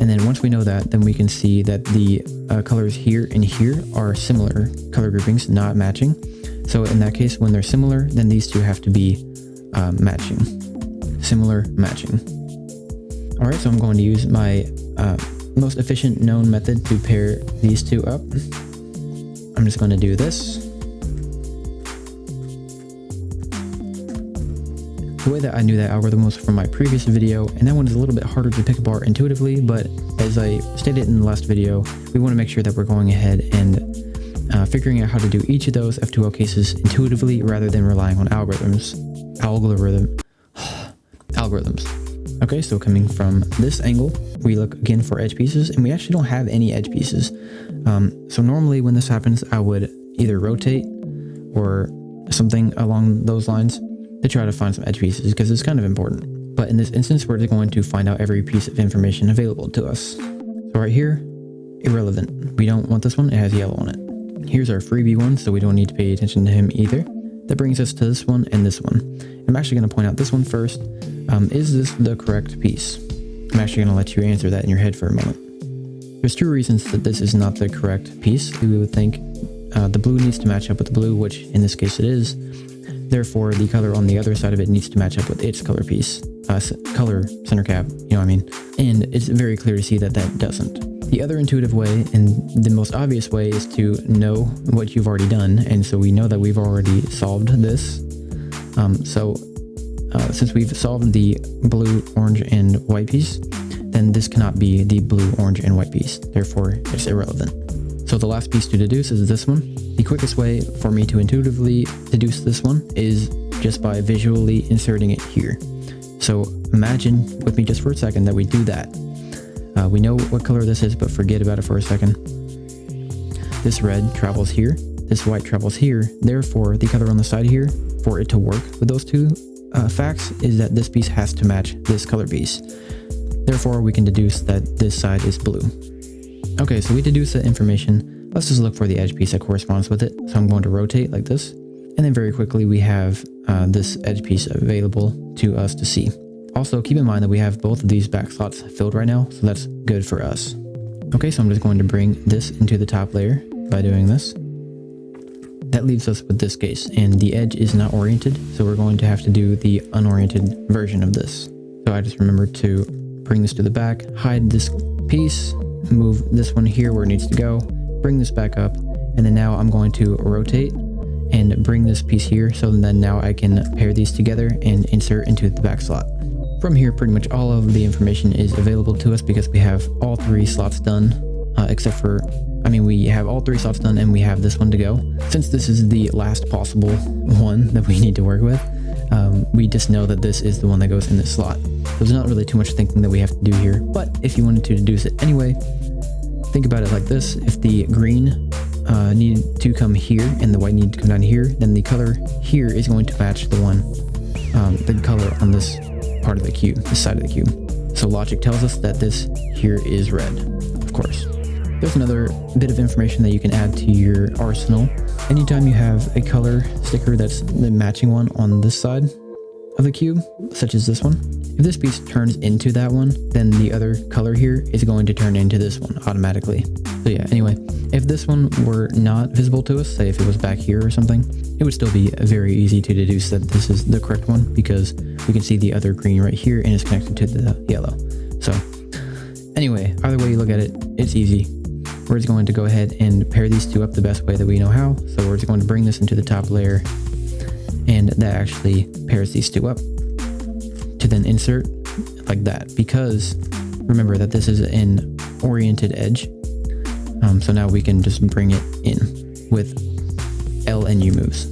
And then once we know that, then we can see that the colors here and here are similar color groupings, not matching. So in that case, when they're similar, then these two have to be matching. Similar matching. All right, so I'm going to use my most efficient known method to pair these two up. I'm just going to do this. The way that I knew that algorithm was from my previous video, and that one is a little bit harder to pick apart intuitively, but as I stated in the last video, we want to make sure that we're going ahead and figuring out how to do each of those F2L cases intuitively rather than relying on algorithms. Okay, so coming from this angle, we look again for edge pieces, and we actually don't have any edge pieces. So normally when this happens, I would either rotate or something along those lines to try to find some edge pieces because it's kind of important. But in this instance, we're just going to find out every piece of information available to us. So right here, irrelevant. We don't want this one, it has yellow on it. Here's our freebie one, so we don't need to pay attention to him either. That brings us to this one and this one. I'm actually going to point out this one first. Is this the correct piece? I'm actually going to let you answer that in your head for a moment. There's two reasons that this is not the correct piece. We would think the blue needs to match up with the blue, which in this case it is. Therefore, the color on the other side of it needs to match up with its color piece. Color center cap, you know what I mean? And it's very clear to see that that doesn't. The other intuitive way, and the most obvious way, is to know what you've already done. And so we know that we've already solved this. Since we've solved the blue, orange, and white piece, then this cannot be the blue, orange, and white piece. Therefore, it's irrelevant. So the last piece to deduce is this one. The quickest way for me to intuitively deduce this one is just by visually inserting it here. So imagine with me just for a second that we do that. We know what color this is, but forget about it for a second. This red travels here, this white travels here. Therefore, the color on the side here, for it to work with those two facts, is that this piece has to match this color piece. Therefore, we can deduce that this side is blue. Okay, so we deduce that information. Let's just look for the edge piece that corresponds with it. So I'm going to rotate like this. And then very quickly, we have this edge piece available to us to see. Also, keep in mind that we have both of these back slots filled right now, so that's good for us. Okay, so I'm just going to bring this into the top layer by doing this. That leaves us with this case, and the edge is not oriented, so we're going to have to do the unoriented version of this. So I just remembered to bring this to the back, hide this piece, move this one here where it needs to go, bring this back up, and then now I'm going to rotate and bring this piece here, so then now I can pair these together and insert into the back slot. From here, pretty much all of the information is available to us because we have all three slots done, we have all three slots done and we have this one to go. Since this is the last possible one that we need to work with, we just know that this is the one that goes in this slot. So there's not really too much thinking that we have to do here, but if you wanted to deduce it anyway, think about it like this. If the green needed to come here and the white needed to come down here, then the color here is going to match the one, the color on this part of the cube, this side of the cube. So logic tells us that this here is red, of course. There's another bit of information that you can add to your arsenal. Anytime you have a color sticker that's the matching one on this side of the cube, such as this one, if this piece turns into that one, then the other color here is going to turn into this one automatically. So yeah, anyway, if this one were not visible to us, say if it was back here or something, it would still be very easy to deduce that this is the correct one because we can see the other green right here and it's connected to the yellow. So anyway, either way you look at it, it's easy. We're just going to go ahead and pair these two up the best way that we know how. So we're just going to bring this into the top layer, and that actually pairs these two up to then insert like that, because remember that this is an oriented edge. So now we can just bring it in with L and U moves.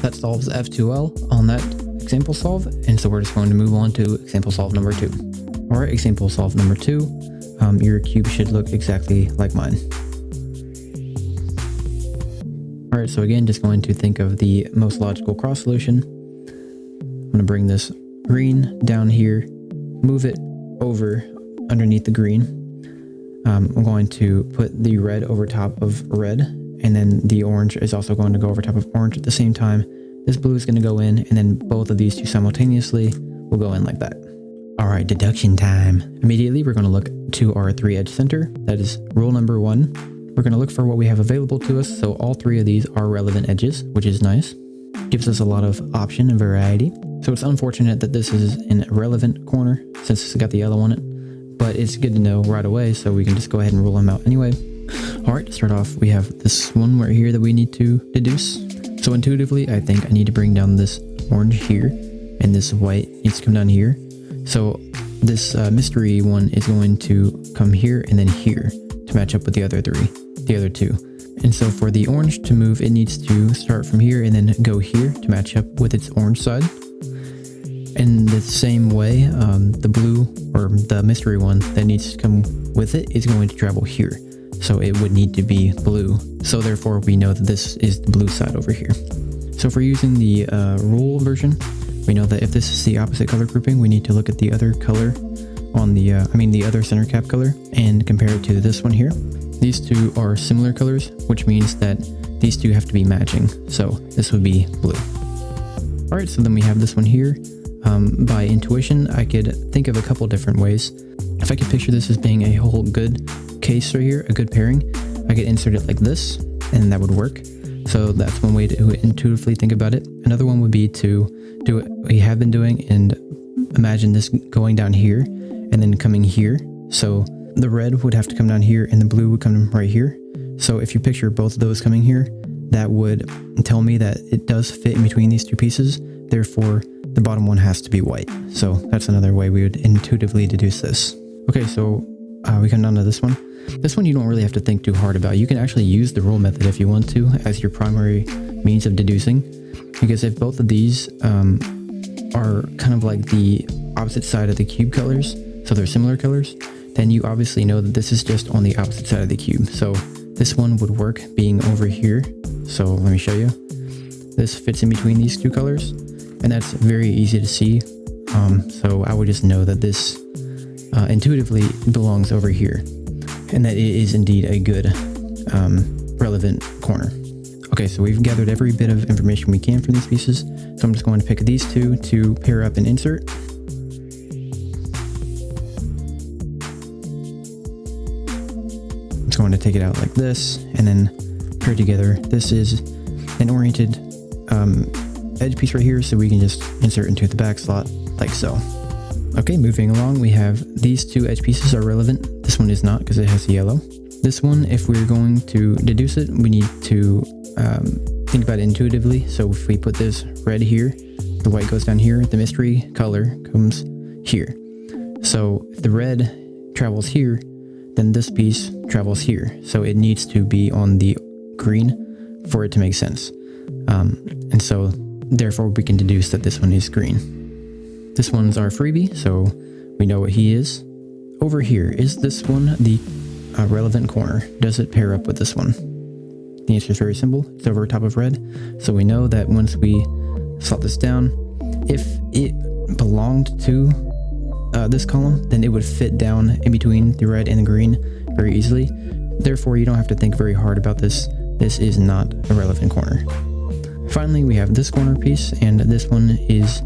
That solves F2L on that example solve, and so we're just going to move on to example solve number 2. All right, example solve number 2. Your cube should look exactly like mine. All right, so again, just going to think of the most logical cross solution. I'm going to bring this green down here, move it over underneath the green. I'm going to put the red over top of red, and then the orange is also going to go over top of orange at the same time. This blue is going to go in, and then both of these two simultaneously will go in like that. All right, deduction time. Immediately, we're going to look to our 3-edge center. That is rule number 1. We're going to look for what we have available to us. So all 3 of these are relevant edges, which is nice. Gives us a lot of option and variety. So it's unfortunate that this is an irrelevant corner since it's got the yellow on it, but it's good to know right away, so we can just go ahead and rule them out anyway. All right, to start off, we have this one right here that we need to deduce. So intuitively, I think I need to bring down this orange here, and this white needs to come down here. So this mystery one is going to come here and then here to match up with the other 2. And so for the orange to move, it needs to start from here and then go here to match up with its orange side. In the same way, the blue or the mystery one that needs to come with it is going to travel here. So it would need to be blue. So therefore we know that this is the blue side over here. So if we're using the rule version, we know that if this is the opposite color grouping, we need to look at the other color on the, the other center cap color and compare it to this one here. These two are similar colors, which means that these two have to be matching. So this would be blue. All right, so then we have this one here. By intuition, I could think of a couple different ways. If I could picture this as being a whole good case right here, a good pairing, I could insert it like this, and that would work. So that's one way to intuitively think about it. Another one would be to do what we have been doing and imagine this going down here and then coming here. So the red would have to come down here and the blue would come right here. So if you picture both of those coming here, that would tell me that it does fit in between these two pieces. Therefore, the bottom one has to be white. So that's another way we would intuitively deduce this. Okay, so we come down to this one. This one you don't really have to think too hard about. You can actually use the rule method if you want to as your primary means of deducing. Because if both of these are kind of like the opposite side of the cube colors, so they're similar colors, then you obviously know that this is just on the opposite side of the cube. So this one would work being over here. So let me show you. This fits in between these two colors, and that's very easy to see. So I would just know that this intuitively belongs over here, and that it is indeed a good relevant corner. Okay, so we've gathered every bit of information we can from these pieces. So I'm just going to pick these two to pair up and insert. I'm just going to take it out like this and then pair together. This is an oriented edge piece right here, so we can just insert into the back slot like so. Okay, moving along, we have these two edge pieces are relevant. This one is not because it has yellow. This one, if we're going to deduce it, we need to think about it intuitively. So if we put this red here, the white goes down here, the mystery color comes here. So if the red travels here, then this piece travels here. So it needs to be on the green for it to make sense. And so therefore we can deduce that this one is green. This one's our freebie, so we know what he is. Over here, is this one the relevant corner? Does it pair up with this one? The answer is very simple. It's over top of red. So we know that once we slot this down, if it belonged to this column, then it would fit down in between the red and the green very easily. Therefore, you don't have to think very hard about this. This is not a relevant corner. Finally, we have this corner piece, and this one is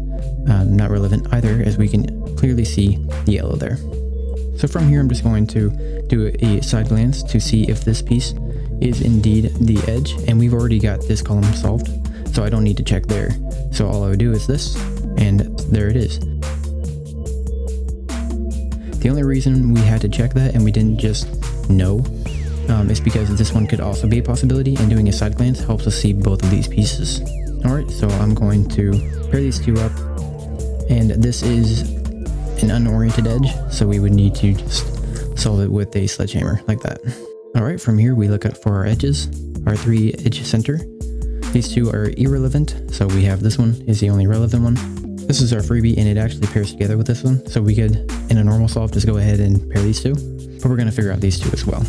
not relevant either, as we can clearly see the yellow there. So from here, I'm just going to do a side glance to see if this piece is indeed the edge, and we've already got this column solved, so I don't need to check there. So all I would do is this, and there it is. The only reason we had to check that and we didn't just know is because this one could also be a possibility, and doing a side glance helps us see both of these pieces. Alright, so I'm going to pair these two up, and this is an unoriented edge, so we would need to just solve it with a sledgehammer like that. Alright, from here we look at for our edges, our 3 edge center. These two are irrelevant, so we have this one is the only relevant one. This is our freebie, and it actually pairs together with this one, so we could, in a normal solve, just go ahead and pair these two, but we're going to figure out these two as well.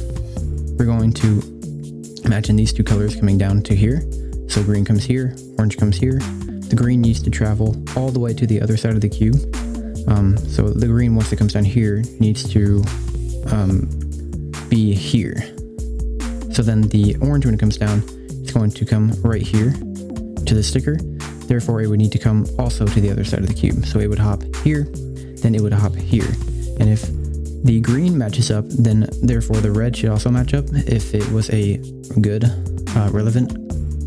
We're going to imagine these two colors coming down to here, so green comes here, orange comes here. The green needs to travel all the way to the other side of the cube, so the green, once it comes down here, needs to be here. So then the orange, when it comes down, it's going to come right here to the sticker. Therefore, it would need to come also to the other side of the cube. So it would hop here, then it would hop here. And if the green matches up, then therefore the red should also match up if it was a good relevant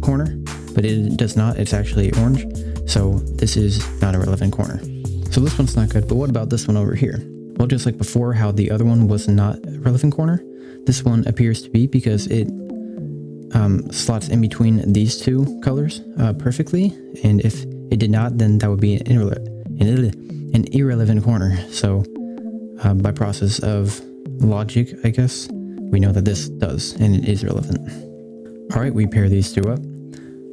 corner, but it does not. It's actually orange. So this is not a relevant corner. So this one's not good, but what about this one over here? Well, just like before, how the other one was not a relevant corner, this one appears to be, because it slots in between these two colors perfectly, and if it did not, then that would be an irrelevant corner. So by process of logic, I guess, we know that this does, and it is relevant. All right, we pair these two up.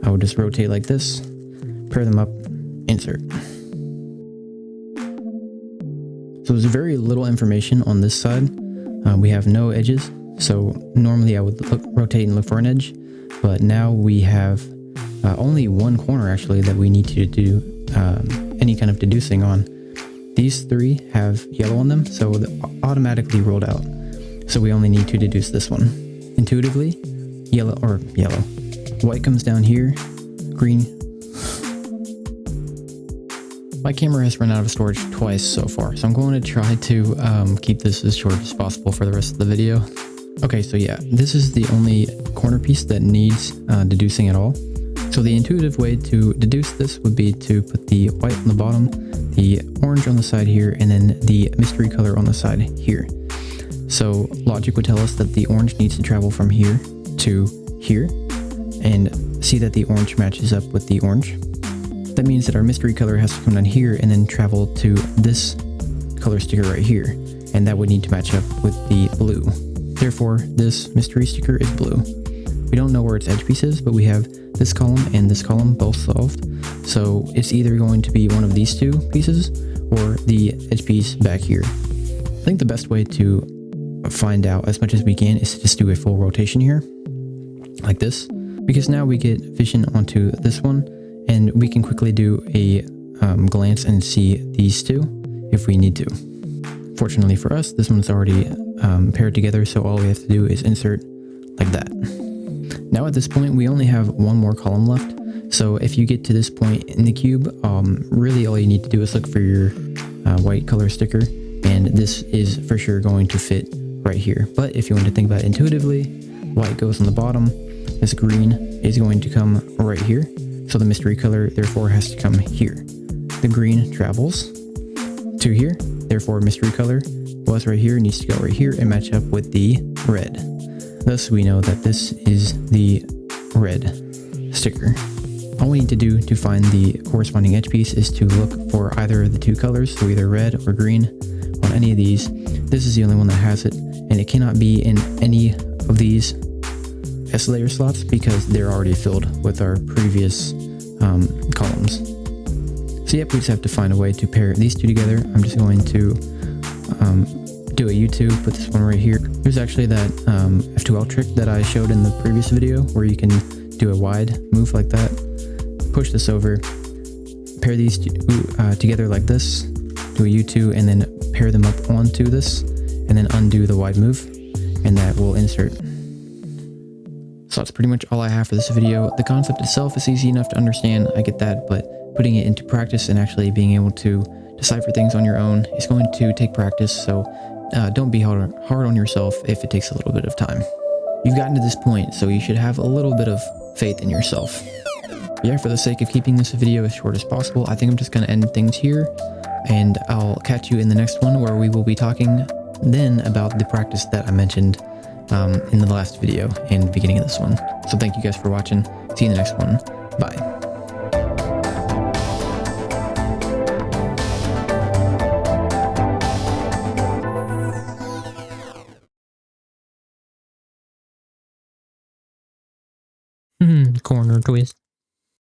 I will just rotate like this, pair them up, insert. So there's very little information on this side. We have no edges, so normally I would rotate and look for an edge, but now we have only one corner actually that we need to do any kind of deducing on. These 3 have yellow on them, so they're automatically rolled out. So we only need to deduce this one. Intuitively, white comes down here, green. My camera has run out of storage twice so far, so I'm going to try to keep this as short as possible for the rest of the video. Okay, so yeah, this is the only corner piece that needs deducing at all. So the intuitive way to deduce this would be to put the white on the bottom, the orange on the side here, and then the mystery color on the side here. So logic would tell us that the orange needs to travel from here to here, and see that the orange matches up with the orange. That means that our mystery color has to come down here and then travel to this color sticker right here, and that would need to match up with the blue. Therefore, this mystery sticker is blue. We don't know where its edge piece is, but we have this column and this column both solved. So it's either going to be one of these two pieces or the edge piece back here. I think the best way to find out as much as we can is to just do a full rotation here, like this, because now we get vision onto this one, and we can quickly do a glance and see these two if we need to. Fortunately for us, this one's already paired together, so all we have to do is insert like that. Now at this point, we only have one more column left, so if you get to this point in the cube, really all you need to do is look for your white color sticker, and this is for sure going to fit right here. But if you want to think about it intuitively, white goes on the bottom, this green is going to come right here, so the mystery color therefore has to come here. The green travels to here, therefore mystery color was right here, needs to go right here and match up with the red. Thus we know that this is the red sticker. All we need to do to find the corresponding edge piece is to look for either of the two colors, so either red or green on any of these. This is the only one that has it, and it cannot be in any of these S layer slots because they're already filled with our previous columns. So yep, we just have to find a way to pair these two together. I'm just going to do a U2, put this one right here. There's actually that F2L trick that I showed in the previous video where you can do a wide move like that. Push this over, pair these two, together like this, do a U2, and then pair them up onto this, and then undo the wide move, and that will insert. So that's pretty much all I have for this video. The concept itself is easy enough to understand, I get that, but putting it into practice and actually being able to decipher things on your own is going to take practice, so don't be hard on yourself if it takes a little bit of time. You've gotten to this point, so you should have a little bit of faith in yourself. Yeah, for the sake of keeping this video as short as possible, I think I'm just going to end things here, and I'll catch you in the next one where we will be talking then about the practice that I mentioned in the last video and the beginning of this one. So thank you guys for watching. See you in the next one. Bye. Corner twist.